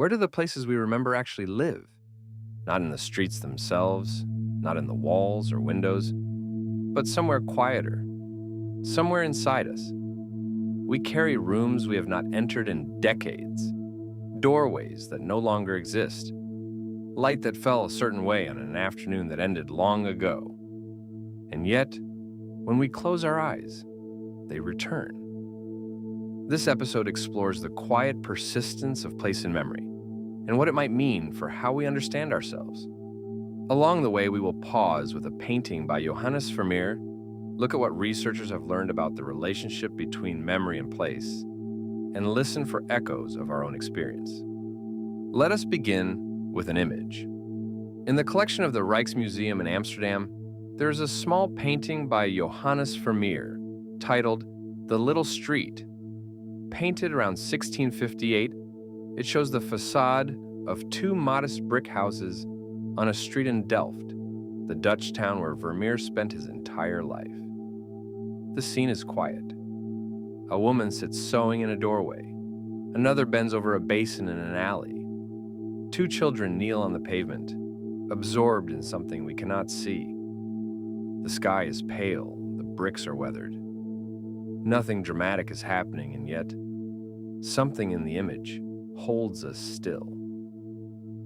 Where do the places we remember actually live? Not in the streets themselves, not in the walls or windows, but somewhere quieter, somewhere inside us. We carry rooms we have not entered in decades, doorways that no longer exist, light that fell a certain way on an afternoon that ended long ago. And yet, when we close our eyes, they return. This episode explores the quiet persistence of place and memory, and what it might mean for how we understand ourselves. Along the way, we will pause with a painting by Johannes Vermeer, look at what researchers have learned about the relationship between memory and place, and listen for echoes of our own experience. Let us begin with an image. In the collection of the Rijksmuseum in Amsterdam, there is a small painting by Johannes Vermeer titled "The Little Street." Painted around 1658, it shows the facade of two modest brick houses on a street in Delft, the Dutch town where Vermeer spent his entire life. The scene is quiet. A woman sits sewing in a doorway. Another bends over a basin in an alley. Two children kneel on the pavement, absorbed in something we cannot see. The sky is pale, the bricks are weathered. Nothing dramatic is happening, and yet, something in the image holds us still.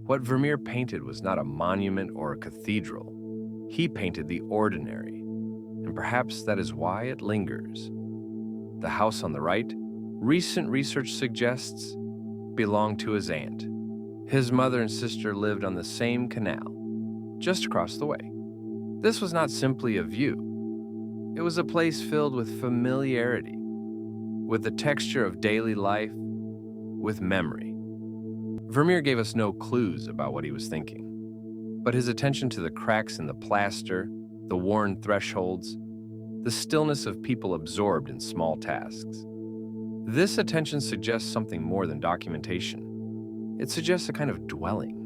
What Vermeer painted was not a monument or a cathedral. He painted the ordinary, and perhaps that is why it lingers. The house on the right, recent research suggests, belonged to his aunt. His mother and sister lived on the same canal, just across the way. This was not simply a view. It was a place filled with familiarity, with the texture of daily life, with memory. Vermeer gave us no clues about what he was thinking, but his attention to the cracks in the plaster, the worn thresholds, the stillness of people absorbed in small tasks. This attention suggests something more than documentation. It suggests a kind of dwelling.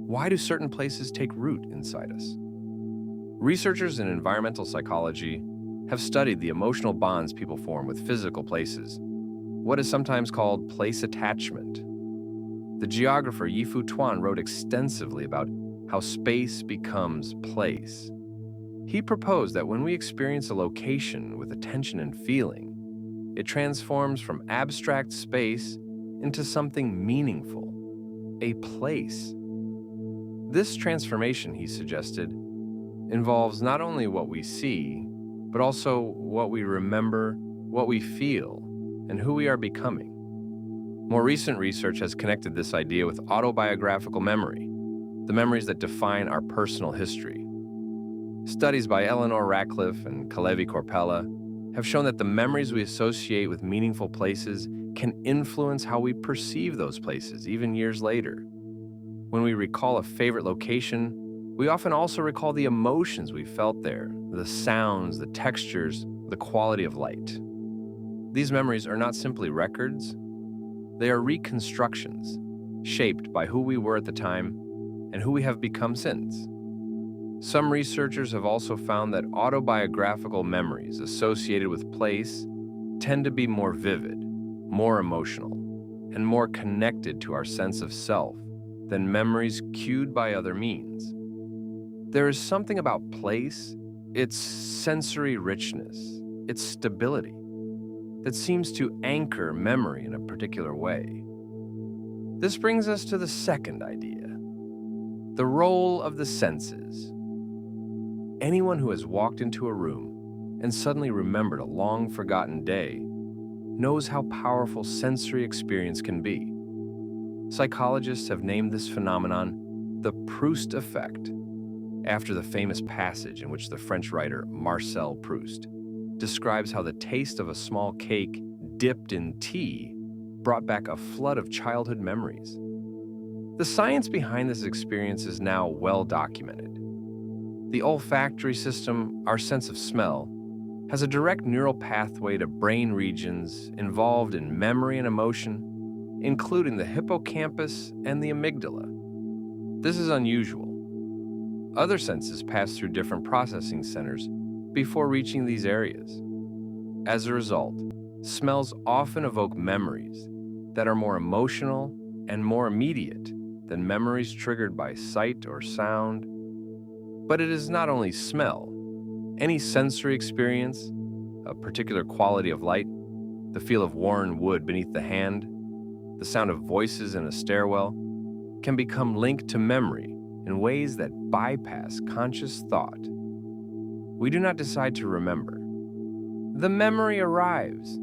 Why do certain places take root inside us? Researchers in environmental psychology have studied the emotional bonds people form with physical places, what is sometimes called place attachment. The geographer Yi-Fu Tuan wrote extensively about how space becomes place. He proposed that when we experience a location with attention and feeling, it transforms from abstract space into something meaningful, a place. This transformation, he suggested, involves not only what we see, but also what we remember, what we feel, and who we are becoming. More recent research has connected this idea with autobiographical memory, the memories that define our personal history. Studies by Eleanor Ratcliffe and Kalevi Korpela have shown that the memories we associate with meaningful places can influence how we perceive those places, even years later. When we recall a favorite location, we often also recall the emotions we felt there, the sounds, the textures, the quality of light. These memories are not simply records, they are reconstructions, shaped by who we were at the time and who we have become since. Some researchers have also found that autobiographical memories associated with place tend to be more vivid, more emotional, and more connected to our sense of self than memories cued by other means. There is something about place, its sensory richness, its stability, that seems to anchor memory in a particular way. This brings us to the second idea, the role of the senses. Anyone who has walked into a room and suddenly remembered a long-forgotten day knows how powerful sensory experience can be. Psychologists have named this phenomenon the Proust effect, after the famous passage in which the French writer Marcel Proust describes how the taste of a small cake dipped in tea brought back a flood of childhood memories. The science behind this experience is now well documented. The olfactory system, our sense of smell, has a direct neural pathway to brain regions involved in memory and emotion, including the hippocampus and the amygdala. This is unusual. Other senses pass through different processing centers before reaching these areas. As a result, smells often evoke memories that are more emotional and more immediate than memories triggered by sight or sound. But it is not only smell. Any sensory experience, a particular quality of light, the feel of worn wood beneath the hand, the sound of voices in a stairwell, can become linked to memory in ways that bypass conscious thought. We do not decide to remember. The memory arrives.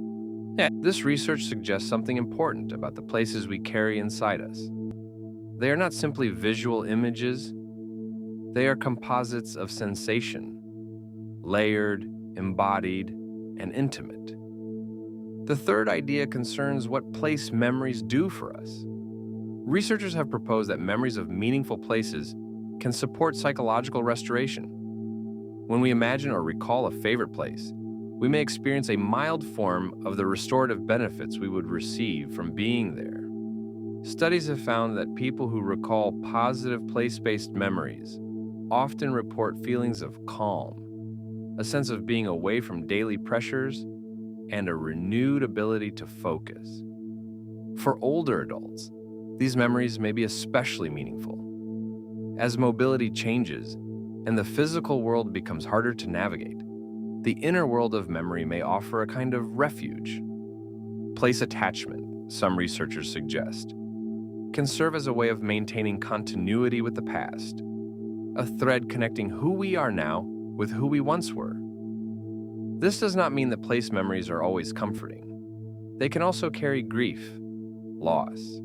This research suggests something important about the places we carry inside us. They are not simply visual images, they are composites of sensation, layered, embodied, and intimate. The third idea concerns what place memories do for us. Researchers have proposed that memories of meaningful places can support psychological restoration. When we imagine or recall a favorite place, we may experience a mild form of the restorative benefits we would receive from being there. Studies have found that people who recall positive place-based memories often report feelings of calm, a sense of being away from daily pressures, and a renewed ability to focus. For older adults, these memories may be especially meaningful. As mobility changes and the physical world becomes harder to navigate, the inner world of memory may offer a kind of refuge. Place attachment, some researchers suggest, can serve as a way of maintaining continuity with the past, a thread connecting who we are now with who we once were. This does not mean that place memories are always comforting. They can also carry grief, loss,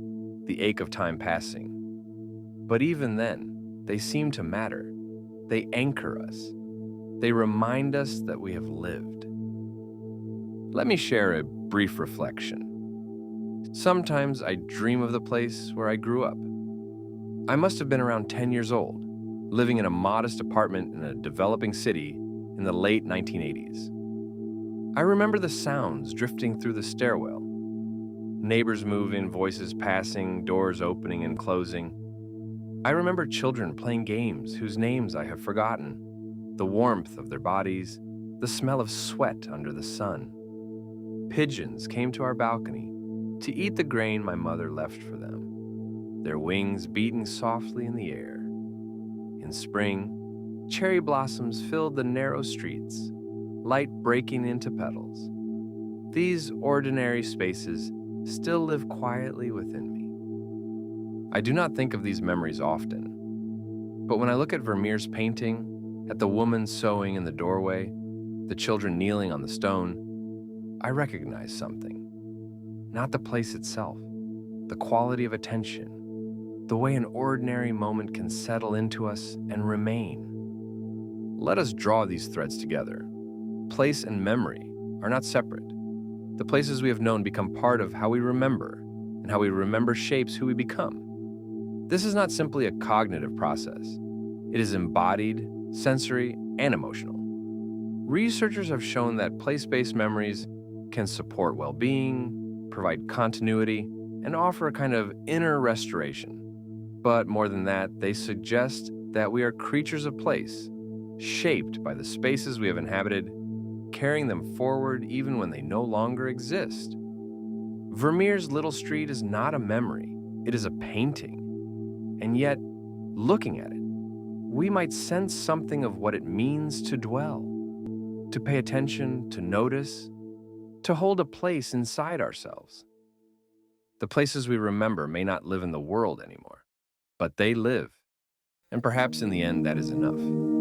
the ache of time passing. But even then, they seem to matter. They anchor us. They remind us that we have lived. Let me share a brief reflection. Sometimes I dream of the place where I grew up. I must have been around 10 years old, living in a modest apartment in a developing city in the late 1980s. I remember the sounds drifting through the stairwell, neighbors moving, voices passing, doors opening and closing. I remember children playing games whose names I have forgotten, the warmth of their bodies, the smell of sweat under the sun. Pigeons came to our balcony to eat the grain my mother left for them, their wings beating softly in the air. In spring, cherry blossoms filled the narrow streets, light breaking into petals. These ordinary spaces still live quietly within me. I do not think of these memories often, but when I look at Vermeer's painting, at the woman sewing in the doorway, the children kneeling on the stone, I recognize something. Not the place itself, the quality of attention, the way an ordinary moment can settle into us and remain. Let us draw these threads together. Place and memory are not separate. The places we have known become part of how we remember, and how we remember shapes who we become. This is not simply a cognitive process. It is embodied, sensory, and emotional. Researchers have shown that place-based memories can support well-being, provide continuity, and offer a kind of inner restoration. But more than that, they suggest that we are creatures of place, shaped by the spaces we have inhabited, carrying them forward even when they no longer exist. Vermeer's Little Street is not a memory, it is a painting. And yet, looking at it, we might sense something of what it means to dwell, to pay attention, to notice, to hold a place inside ourselves. The places we remember may not live in the world anymore, but they live. And perhaps in the end, that is enough.